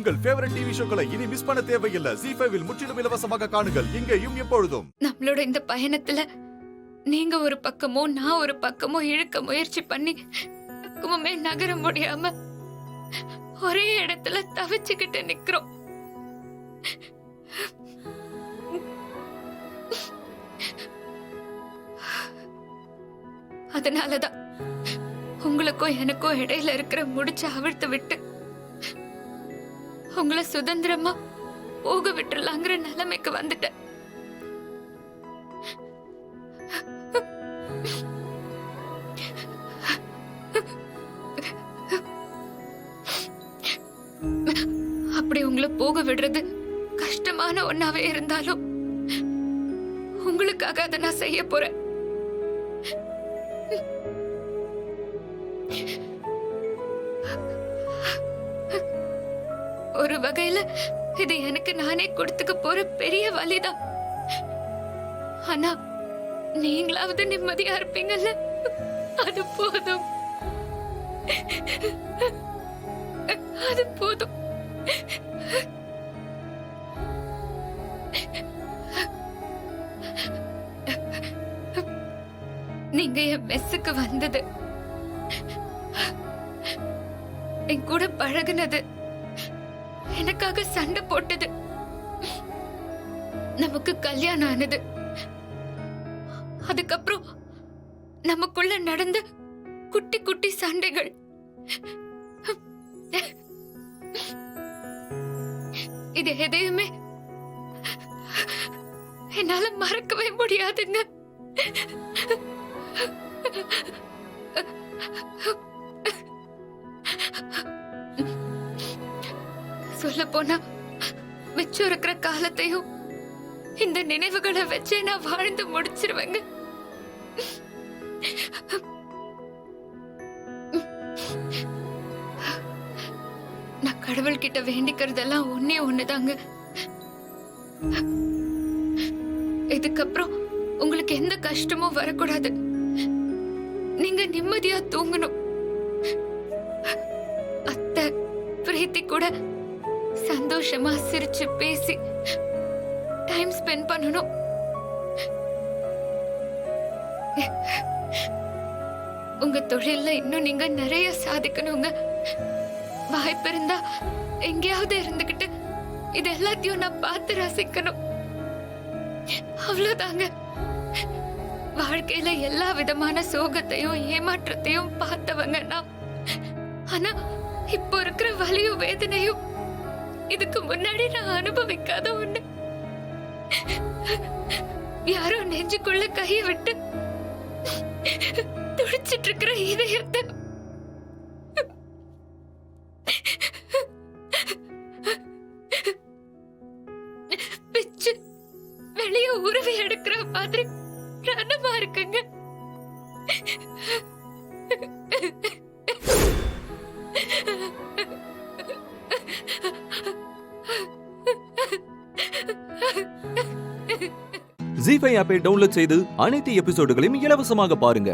உங்கள் favourite TV ஷோக்களை இனி miss பண்ண தேவையில்லை. ZEE5 இல் முற்றிலும் இலவசமாக காணுங்கள், இங்கேயும் எப்பொழுதும். நம்மளோட இந்த பயணத்துல நீங்க ஒரு பக்கமோ நான் ஒரு பக்கமோ இழுக்க முயற்சி பண்ணி குமமே நகர முடியாம ஒரே இடத்துல தவிச்சுக்கிட்டு நிக்கிறோம். அதனாலதான் உங்களுக்கும் எனக்கும் இடையில இருக்கிற முடிச்ச அவிழ்த்து விட்டு உங்களை சுதந்திரமா போக விட்டுலாங்கிற நிலைமைக்கு வந்துட்டேன். அப்படி உங்களை போக விடுறது கஷ்டமான ஒன்னாவே இருந்தாலும் உங்களுக்காக அதை நான் செய்ய போறேன். ஒரு வகையில இது எனக்கு நானே கொடுத்துக்க போற பெரிய வலிதான். ஆனா நீங்களாவது நிம்மதியா இருப்பீங்கல்ல, அது போதும். அது போதும். நீங்க என் மெஸ்ஸுக்கு வந்தது, என் கூட பழகுனது, எனக்காக சண்டை போட்டது, நமக்கு கல்யாணம் ஆனது, அதுக்கப்புறம் நமக்குள்ள நடந்த குட்டி குட்டி சண்டைகள், இது எதையுமே என்னால மறக்கவே முடியாதுங்க. சொல்ல போனா மிச்சம் இருக்கிற காலத்தையும் இந்த நினைவுகளை வச்சே நான் வாழ்ந்து முடிச்சிருவேங்க. நான் கடவுள் கிட்ட வேண்டிக்கிறதெல்லாம் ஒன்னே ஒண்ணுதாங்க. இதுக்கப்புறம் உங்களுக்கு எந்த கஷ்டமும் வரக்கூடாது. நீங்க நிம்மதியா தூங்கணும். அத்தை பிரீத்தி கூட சந்தோஷமா சிரிச்சு பேசி டைம் ஸ்பெண்ட் பண்ணணும். உங்க தொழில்ல இன்னும் நீங்க நிறைய சாதிக்கணுங்க. வாய்ப்பு இருந்தா எங்கேயாவது இருந்துகிட்டு இது எல்லாத்தையும் நான் பார்த்து ரசிக்கணும். அவ்வளவுதாங்க. வாழ்க்கையில எல்லா விதமான சோகத்தையும் ஏமாற்றத்தையும் பார்த்தவங்க நான். ஆனா இப்போ இருக்கிற வலியும் வேதனையும் இதுக்கு முன்னாடி நான் அனுபவிக்காத ஒண்ணு. யாரோ நெஞ்சுக்குள்ள கைய விட்டு துடிச்சிட்டு இருக்கிற இதயத்தை பிச்சு வெளிய உருவி எடுக்கிற மாதிரி ரணமா இருக்குங்க. ZEE5 ஆப்பை டவுன்லோட் செய்து அனைத்து எபிசோடுகளையும் இலவசமாக பாருங்க.